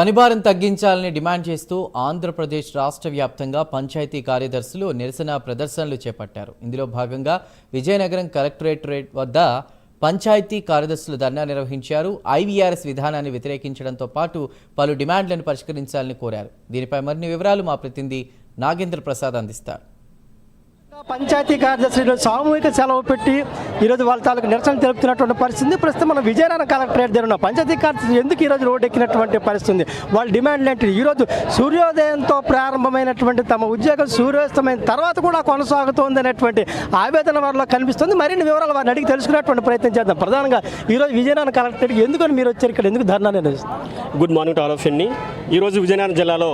పనిభారం తగ్గించాలని డిమాండ్ చేస్తూ ఆంధ్రప్రదేశ్ రాష్ట్ర వ్యాప్తంగా పంచాయతీ కార్యదర్శులు నిరసన ప్రదర్శనలు చేపట్టారు. ఇందులో భాగంగా విజయనగరం కలెక్టరేట్ వద్ద పంచాయతీ కార్యదర్శులు ధర్నా నిర్వహించారు. ఐవీఆర్ఎస్ విధానాన్ని వ్యతిరేకించడంతో పాటు పలు డిమాండ్లను పరిష్కరించాలని కోరారు. దీనిపై మరిన్ని వివరాలు మా ప్రతినిధి నాగేంద్ర ప్రసాద్ అందిస్తారు. పంచాయతీ కార్యదర్శులు సామూహిక సెలవు పెట్టి ఈరోజు వాళ్ళ తాలూకు నిరసన తెలుపుతున్నటువంటి పరిస్థితి. ప్రస్తుతం మన విజయనగరం కలెక్టరేట్ దగ్గర ఉన్న పంచాయతీ కార్యదర్శులు ఎందుకు ఈరోజు రోడ్డు ఎక్కినటువంటి పరిస్థితి, వాళ్ళ డిమాండ్లు ఏంటి? ఈరోజు సూర్యోదయంతో ప్రారంభమైనటువంటి తమ ఉద్యోగం సూర్యాస్తమైన తర్వాత కూడా కొనసాగుతోంది అనేటువంటి ఆవేదన వారిలో కనిపిస్తుంది. మరిన్ని వివరాలు వారిని అడిగి తెలుసుకునేటువంటి ప్రయత్నం చేద్దాం. ప్రధానంగా ఈరోజు విజయనగరం కలెక్టరేట్కి ఎందుకని మీరు వచ్చారు, ఇక్కడ ఎందుకు ధర్నా నిర్వహిస్తారు? Good morning to all of you. ఈరోజు విజయనగరం జిల్లాలో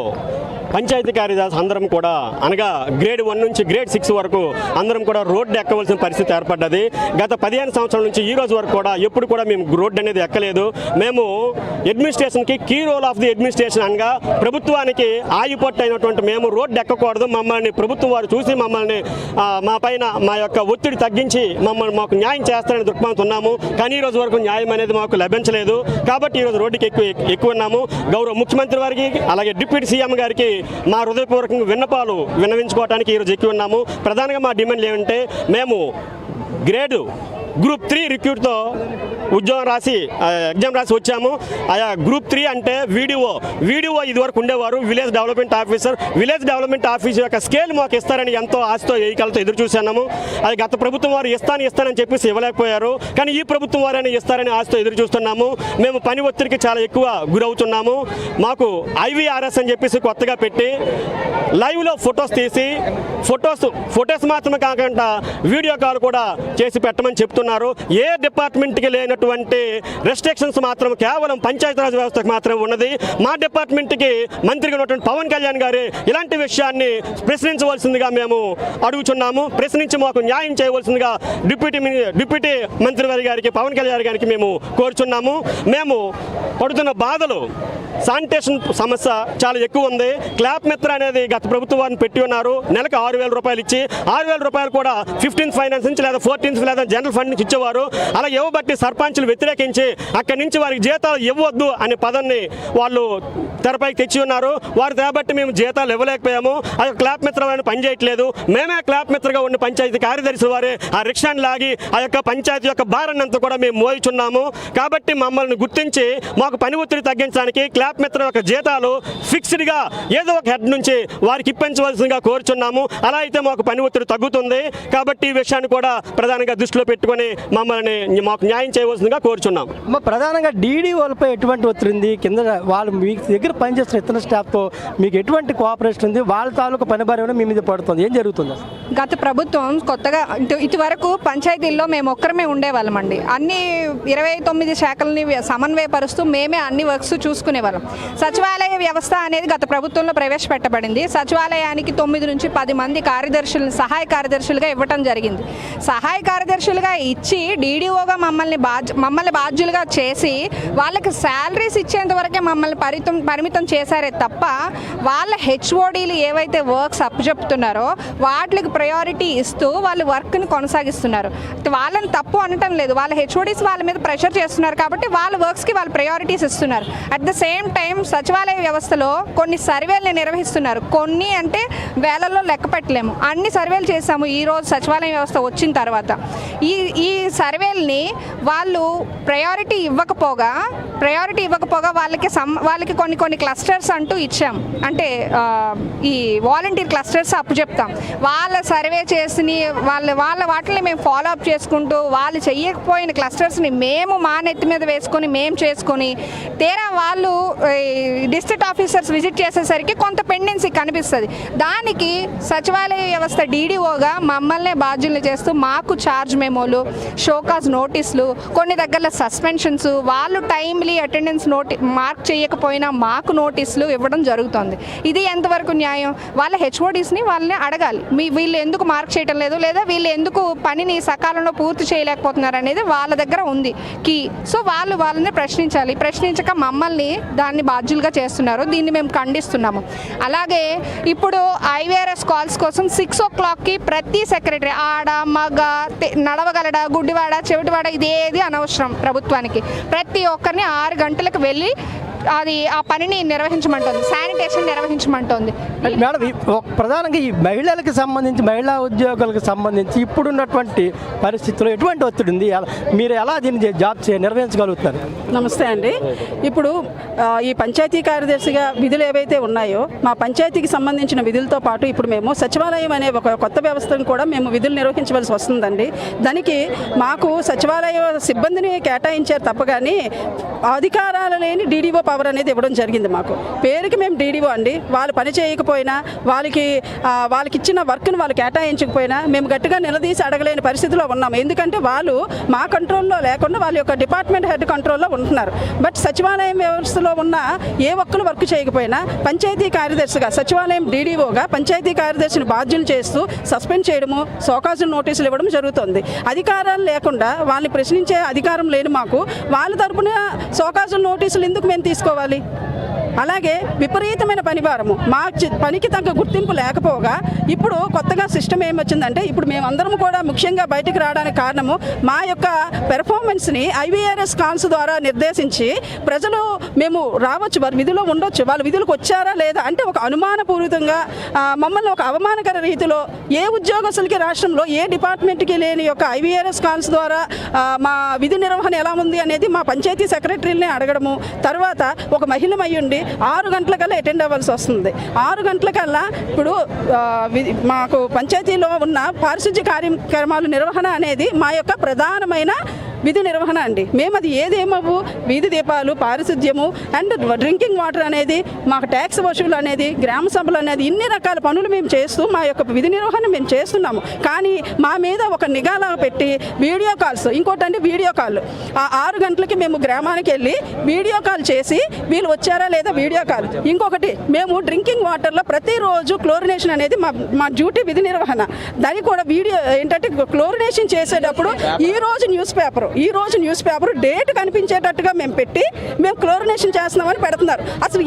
పంచాయతీ కార్యదర్శి అందరం కూడా అనగా గ్రేడ్ 1 నుంచి గ్రేడ్ 6 వరకు అందరం కూడా రోడ్డు ఎక్కవలసిన పరిస్థితి ఏర్పడ్డది. గత 15 సంవత్సరాల నుంచి ఈ రోజు వరకు కూడా ఎప్పుడు కూడా మేము రోడ్డు అనేది ఎక్కలేదు. మేము అడ్మినిస్ట్రేషన్కి key role of the administration అనగా ప్రభుత్వానికి ఆయుపట్టు అయినటువంటి మేము రోడ్డు ఎక్కకూడదు. మమ్మల్ని ప్రభుత్వం వారు చూసి మమ్మల్ని మా పైన మా యొక్క ఒత్తిడి తగ్గించి మాకు న్యాయం చేస్తారని దృక్పథంతో ఉన్నాము. కానీ ఈ రోజు వరకు న్యాయం అనేది మాకు లభించలేదు. కాబట్టి ఈరోజు రోడ్డుకి ఎక్కువ ఉన్నాము. గౌరవ ముఖ్యమంత్రి వారికి అలాగే డిప్యూటీ సీఎం గారికి మా హృదయపూర్వకంగా విన్నవించుకోవడానికి ఈరోజు ఎక్కువ ఉన్నాము. ప్రధానంగా మా డిమాండ్లు ఏమంటే, మేము గ్రూప్ 3 రిక్రూట్తో ఎగ్జామ్ రాసి వచ్చాము. ఆయా గ్రూప్ 3 అంటే వీడిఓ ఇదివరకు ఉండేవారు, విలేజ్ డెవలప్మెంట్ ఆఫీసర్ యొక్క స్కేల్ మాకు ఇస్తారని ఎంతో ఆశతో ఏకలతో ఎదురు చూసాము. అది గత ప్రభుత్వం వారు ఇస్తానని చెప్పేసి ఇవ్వలేకపోయారు. కానీ ఈ ప్రభుత్వం వారైనా ఇస్తారని ఆశతో ఎదురు చూస్తున్నాము. మేము పని ఒత్తిడికి చాలా ఎక్కువ గురవుతున్నాము. మాకు ఐవీఆర్ఎస్ అని చెప్పేసి కొత్తగా పెట్టి లైవ్లో ఫొటోస్ తీసి ఫొటోస్ మాత్రమే కాకుండా వీడియో కాల్ కూడా చేసి పెట్టమని చెప్తున్నారు. ఏ డిపార్ట్మెంట్కి లేనటువంటి రెస్ట్రిక్షన్స్ మాత్రం కేవలం పంచాయతీరాజ్ వ్యవస్థకు మాత్రమే ఉన్నది. మా డిపార్ట్మెంట్కి మంత్రిగా ఉన్నటువంటి పవన్ కళ్యాణ్ గారు ఇలాంటి విషయాన్ని ప్రశ్నించవలసిందిగా మేము అడుగుతున్నాము. ప్రశ్నించి మాకు న్యాయం చేయవలసిందిగా డిప్యూటీ మంత్రి గారికి పవన్ కళ్యాణ్ గారికి మేము కోరుచున్నాము. మేము పడుతున్న బాధలు శానిటేషన్ సమస్య చాలా ఎక్కువ ఉంది. క్లాప్ మిత్ర అనేది గత ప్రభుత్వం వారిని పెట్టి ఉన్నారు. నెలకు 6,000 రూపాయలు ఇచ్చి 6,000 రూపాయలు కూడా 15th ఫైనాన్స్ నుంచి లేదా 14th లేదా జనరల్ ఫండ్ నుంచి ఇచ్చేవారు. అలా ఇవ్వబట్టి సర్పంచులు వ్యతిరేకించి అక్కడి నుంచి వారికి జీతాలు ఇవ్వద్దు అనే పదాన్ని వాళ్ళు తెరపైకి తెచ్చి ఉన్నారు. వారు కాబట్టి మేము జీతాలు ఇవ్వలేకపోయాము. ఆ క్లాప్ మిత్ర వారిని పనిచేయట్లేదు. మేమే క్లాప్ మిత్రగా ఉన్న పంచాయతీ కార్యదర్శి వారే ఆ రిక్షాను లాగి ఆ యొక్క పంచాయతీ యొక్క భారాన్ని అంతా కూడా మేము మోయిచున్నాము. కాబట్టి మమ్మల్ని గుర్తించి మాకు పని ఒత్తిడి తగ్గించడానికి క్లాప్ మిత్ర యొక్క జీతాలు ఫిక్స్డ్గా ఏదో ఒక హెడ్ నుంచి వారికి ఇప్పించవలసిందిగా కోరుచున్నాము. అలా అయితే మాకు పని ఒత్తిడి తగ్గుతుంది. కాబట్టి ఈ విషయాన్ని కూడా ప్రధానంగా దృష్టిలో పెట్టుకొని మాకు న్యాయం చేయవలసిందిగా కోరుచున్నాం. ప్రధానంగా డీడీఓలపై ఎటువంటి ఒత్తిడి ఉంది? కింద వాళ్ళు మీ దగ్గర పనిచేస్తున్న ఇతర స్టాఫ్తో మీకు ఎటువంటి కోఆపరేషన్ ఉంది? వాళ్ళ తాలూకు పని భారం మీ మీద పడుతుంది, ఏం జరుగుతుంది? గత ప్రభుత్వం కొత్తగా ఇటువరకు పంచాయతీల్లో మేము ఒక్కరమే ఉండేవాళ్ళమండి. అన్ని 29 శాఖల్ని సమన్వయపరుస్తూ మేమే అన్ని వర్క్స్ చూసుకునేవాళ్ళం. సచివాలయ వ్యవస్థ అనేది గత ప్రభుత్వంలో ప్రవేశపెట్టబడింది. సచివాలయానికి 9 నుంచి 10 మంది సహాయ కార్యదర్శులుగా ఇవ్వటం జరిగింది. సహాయ కార్యదర్శులుగా ఇచ్చి డీడీఓగా మమ్మల్ని బాధ్యులుగా చేసి వాళ్ళకి శాలరీస్ ఇచ్చేంత వరకే మమ్మల్ని పరిమితం చేశారే తప్ప వాళ్ళ హెచ్ఓడీలు ఏవైతే వర్క్స్ అప్పచెప్తున్నారో వాటికి ప్రయారిటీ ఇస్తూ వాళ్ళు వర్క్ని కొనసాగిస్తున్నారు. వాళ్ళని తప్పు అనటం లేదు. వాళ్ళ హెచ్ఓడీస్ వాళ్ళ మీద ప్రెషర్ చేస్తున్నారు కాబట్టి వాళ్ళ వర్క్స్కి వాళ్ళు ప్రయారిటీస్ ఇస్తున్నారు. అట్ ద సేమ్ టైం సచివాలయ వ్యవస్థలో కొన్ని సర్వేలు నిర్వహిస్తున్నారు. కొన్ని అంటే వేలల్లో లెక్క పెట్టలేము. అన్ని సర్వేలు చేశాము ఈరోజు సచివాలయ వ్యవస్థ వచ్చిన తర్వాత. ఈ సర్వేల్ని వాళ్ళు ప్రయారిటీ ఇవ్వకపోగా వాళ్ళకి కొన్ని క్లస్టర్స్ అంటూ ఇచ్చాం. అంటే ఈ వాలంటీర్ క్లస్టర్స్ అప్పచెప్తాం. వాళ్ళ సర్వే చేసి వాళ్ళ వాటిని మేము ఫాలో అప్ చేసుకుంటూ వాళ్ళు చెయ్యకపోయిన క్లస్టర్స్ని మేము మా నెత్తి మీద వేసుకొని మేము చేసుకొని తీరా వాళ్ళు డిస్ట్రిక్ట్ ఆఫీసర్స్ విజిట్ చేసేసరికి కొంత పెండెన్సీ కనిపిస్తుంది. దానికి సచివాలయ వ్యవస్థ డీడీఓగా మమ్మల్ని బాధ్యుల్ని చేస్తూ మాకు ఛార్జ్ మెమోలు, షోకాజ్ నోటీసులు, కొన్ని దగ్గరలో సస్పెన్షన్స్, వాళ్ళు టైమ్లీ అటెండెన్స్ మార్క్ చేయకపోయినా మాకు నోటీసులు ఇవ్వడం జరుగుతుంది. ఇది ఎంతవరకు న్యాయం? వాళ్ళ హెచ్ఓడీస్ని వాళ్ళని అడగాలి, వీళ్ళు ఎందుకు మార్క్ చేయటం లేదు, లేదా వీళ్ళు ఎందుకు పనిని సకాలంలో పూర్తి చేయలేకపోతున్నారు అనేది వాళ్ళ దగ్గర ఉంది కీ. సో వాళ్ళని ప్రశ్నించాలి. ప్రశ్నించక మమ్మల్ని దాన్ని బాధ్యులుగా చేస్తున్నారు. దీన్ని మేము ఖండిస్తున్నాము. అలాగే ఇప్పుడు ఐవీఆర్ఎస్ కాల్స్ కోసం 6 o'clockకి ప్రతి సెక్రటరీ ఆడ మగ నడవగలడా గుడ్డివాడ చెవిటివాడ ఇదేది అనవసరం ప్రభుత్వానికి. ప్రతి ఒక్కరిని 6 గంటలకు వెళ్ళి అది ఆ పనిని నిర్వహించమంటుంది, శానిటేషన్ నిర్వహించమంటుంది. మేడం ప్రధానంగా ఈ మహిళలకు సంబంధించి మహిళా ఉద్యోగులకు సంబంధించి ఇప్పుడున్నటువంటి పరిస్థితుల్లో ఎటువంటి ఒత్తిడి ఉంది, మీరు ఎలా దీన్ని జాబ్ నిర్వహించగలుగుతారు? నమస్తే అండి. ఇప్పుడు ఈ పంచాయతీ కార్యదర్శిగా విధులు ఏవైతే ఉన్నాయో మా పంచాయతీకి సంబంధించిన విధులతో పాటు ఇప్పుడు మేము సచివాలయం అనే ఒక కొత్త వ్యవస్థను కూడా మేము విధులు నిర్వహించవలసి వస్తుందండి. దానికి మాకు సచివాలయ సిబ్బందిని కేటాయించారు తప్ప కానీ అధికారాలు లేని డీడీఓ పవర్ అనేది ఇవ్వడం జరిగింది. మాకు పేరుకి మేము డీడీఓ అండి, వాళ్ళు పని చేయకపోయినా వాళ్ళకి ఇచ్చిన వర్క్ను వాళ్ళు కేటాయించకపోయినా మేము గట్టిగా నిలదీసి అడగలేని పరిస్థితిలో ఉన్నాము. ఎందుకంటే వాళ్ళు మా కంట్రోల్లో లేకుండా వాళ్ళ యొక్క డిపార్ట్మెంట్ హెడ్ కంట్రోల్లో ఉంటున్నారు. బట్ సచివాలయం వ్యవస్థలో ఉన్న ఏ ఒక్కరు వర్క్ చేయకపోయినా పంచాయతీ కార్యదర్శిగా సచివాలయం డీడీఓగా పంచాయతీ కార్యదర్శిని బాధ్యులు చేస్తూ సస్పెండ్ చేయడము, సోకాజుల నోటీసులు ఇవ్వడం జరుగుతుంది. అధికారాలు లేకుండా వాళ్ళని ప్రశ్నించే అధికారం లేని మాకు వాళ్ళ తరపున సోకాజుల నోటీసులు ఎందుకు మేము తీసుకోవాలి? అలాగే విపరీతమైన పనిభారము, మా పనికి తగ్గ గుర్తింపు లేకపోగా ఇప్పుడు కొత్తగా సిస్టమ్ ఏమొచ్చిందంటే ఇప్పుడు మేమందరం కూడా ముఖ్యంగా బయటకు రావడానికి కారణము మా యొక్క పెర్ఫార్మెన్స్ని IVRS కాల్స్ ద్వారా నిర్దేశించి ప్రజలు మేము రావచ్చు, వారి విధిలో ఉండొచ్చు, వాళ్ళ విధులకు వచ్చారా లేదా అంటే ఒక అనుమానపూరితంగా మమ్మల్ని ఒక అవమానకర రీతిలో ఏ ఉద్యోగస్తులకి రాష్ట్రంలో ఏ డిపార్ట్మెంట్కి లేని యొక్క IVRS కాల్స్ ద్వారా మా విధి నిర్వహణ ఎలా ఉంది అనేది మా పంచాయతీ సెక్రటరీని అడగడము, తర్వాత ఒక మహిళ అయ్యుండి 6 గంటలకల్లా అటెండ్ అవ్వాల్సి వస్తుంది. 6 గంటలకల్లా ఇప్పుడు మాకు పంచాయతీలో ఉన్న పారిశుద్ధ్య కార్యక్రమాల నిర్వహణ అనేది మా యొక్క ప్రధానమైన విధి నిర్వహణ అండి. మేము అది ఏదేమవు వీధి దీపాలు, పారిశుద్ధ్యము అండ్ డ్రింకింగ్ వాటర్ అనేది, మాకు ట్యాక్స్ వసూలు అనేది, గ్రామ సభలు అనేది ఇన్ని రకాల పనులు మేము చేస్తూ మా యొక్క విధి నిర్వహణ మేము చేస్తున్నాము. కానీ మా మీద ఒక నిఘాలా పెట్టి వీడియో కాల్స్, ఇంకోటండి వీడియో కాల్, ఆ 6 గంటలకి మేము గ్రామానికి వెళ్ళి వీడియో కాల్ చేసి వీళ్ళు వచ్చారా లేదా వీడియో కాల్. ఇంకొకటి మేము డ్రింకింగ్ వాటర్లో ప్రతిరోజు క్లోరినేషన్ అనేది మా డ్యూటీ విధి నిర్వహణ. దానికి కూడా వీడియో ఏంటంటే క్లోరినేషన్ చేసేటప్పుడు ఈ రోజు న్యూస్ పేపర్ డేట్ కనిపించేటట్టుగా మేము పెట్టి మేము క్లోరినేషన్ చేస్తున్నామని పెడుతున్నారు. అసలు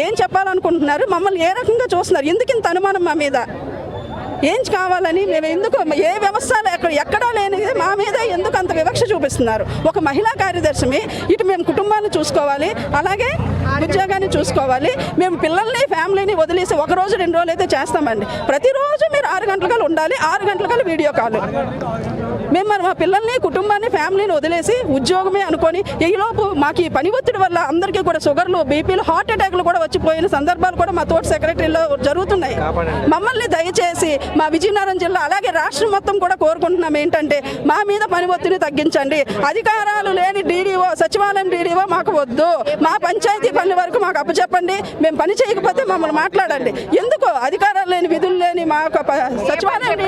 ఏం చెప్పాలనుకుంటున్నారు? మమ్మల్ని ఏ రకంగా చూస్తున్నారు? ఎందుకు ఇంత అనుమానం మా మీద? ఏం కావాలని మేము ఎందుకు ఏ వ్యవస్థలు ఎక్కడా లేనిది మా మీద ఎందుకు అంత వివక్ష చూపిస్తున్నారు? ఒక మహిళా కార్యదర్శిని ఇటు మేము కుటుంబాన్ని చూసుకోవాలి, అలాగే ఉద్యోగాన్ని చూసుకోవాలి. మేము పిల్లల్ని ఫ్యామిలీని వదిలేసి 1 రోజు 2 రోజులు అయితే చేస్తామండి. ప్రతిరోజు మీరు 6 గంటలకల్లా ఉండాలి, 6 గంటలకల్లా వీడియో కాల్. మేము మా పిల్లల్ని కుటుంబాన్ని ఫ్యామిలీని వదిలేసి ఉద్యోగమే అనుకొని ఈలోపు మాకు ఈ పని ఒత్తిడి వల్ల అందరికీ కూడా షుగర్లు, బీపీలు, హార్ట్ అటాక్లు కూడా వచ్చిపోయిన సందర్భాలు కూడా మా తోటి సెక్రటరీలో జరుగుతున్నాయి. మమ్మల్ని దయచేసి మా విజయనగరం జిల్లా అలాగే రాష్ట్రం మొత్తం కూడా కోరుకుంటున్నాం ఏంటంటే మా మీద పని ఒత్తిడి తగ్గించండి. అధికారాలు లేని డీడీఓ, సచివాలయం డీడీఓ మాకు వద్దు. మా పంచాయతీ పని వరకు మాకు అప్పచెప్పండి. మేము పని చేయకపోతే మమ్మల్ని మాట్లాడండి. ఎందుకు అధికారాలు లేని, విధులు లేని మా సచివాలయం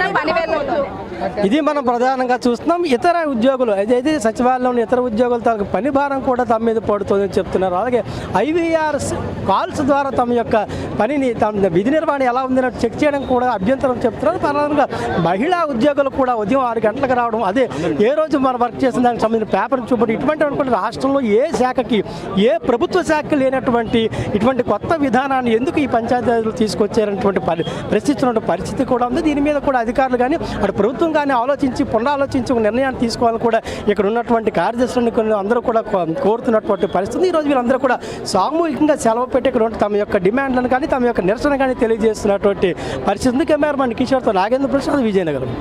ఇది మనం ప్రధానంగా చూస్తున్నాం. ఇతర ఉద్యోగులు అయితే సచివాలయంలో ఇతర ఉద్యోగులతో పని భారం కూడా తమ మీద పడుతుందని చెప్తున్నారు. అలాగే IVRS కాల్స్ ద్వారా తమ యొక్క పనిని, తమ విధి నిర్వహణ ఎలా ఉందని చెక్ చేయడం కూడా అభ్యంతరం చెప్తున్నారు. ప్రధానంగా మహిళా ఉద్యోగులు కూడా ఉదయం 6 గంటలకు రావడం, అదే ఏ రోజు మనం వర్క్ చేసిన దానికి సంబంధించిన పేపర్ చూపడం, ఇటువంటి అనుకుంటే రాష్ట్రంలో ఏ శాఖకి, ఏ ప్రభుత్వ శాఖకి లేనటువంటి ఇటువంటి కొత్త విధానాన్ని ఎందుకు ఈ పంచాయతీరాజ్లు తీసుకొచ్చారనేటువంటి ప్రశ్నిస్తున్న పరిస్థితి కూడా ఉంది. దీని మీద కూడా అధికారులు కానీ అటు ప్రభుత్వం కానీ ఆలోచించి పునరాలోచించి ఒక నిర్ణయాన్ని తీసుకోవాలని కూడా ఇక్కడ ఉన్నటువంటి కార్యదర్శులను అందరూ కూడా కోరుతున్నటువంటి పరిస్థితి. ఈరోజు వీళ్ళందరూ కూడా సామూహికంగా సెలవు పెట్టి ఇక్కడ తమ యొక్క డిమాండ్లను కానీ తమ యొక్క నిరసన కానీ తెలియజేస్తున్నటువంటి పరిస్థితి. కెమెరామెన్ కిషోర్తో నాగేంద్ర ప్రసాద్, విజయనగరం.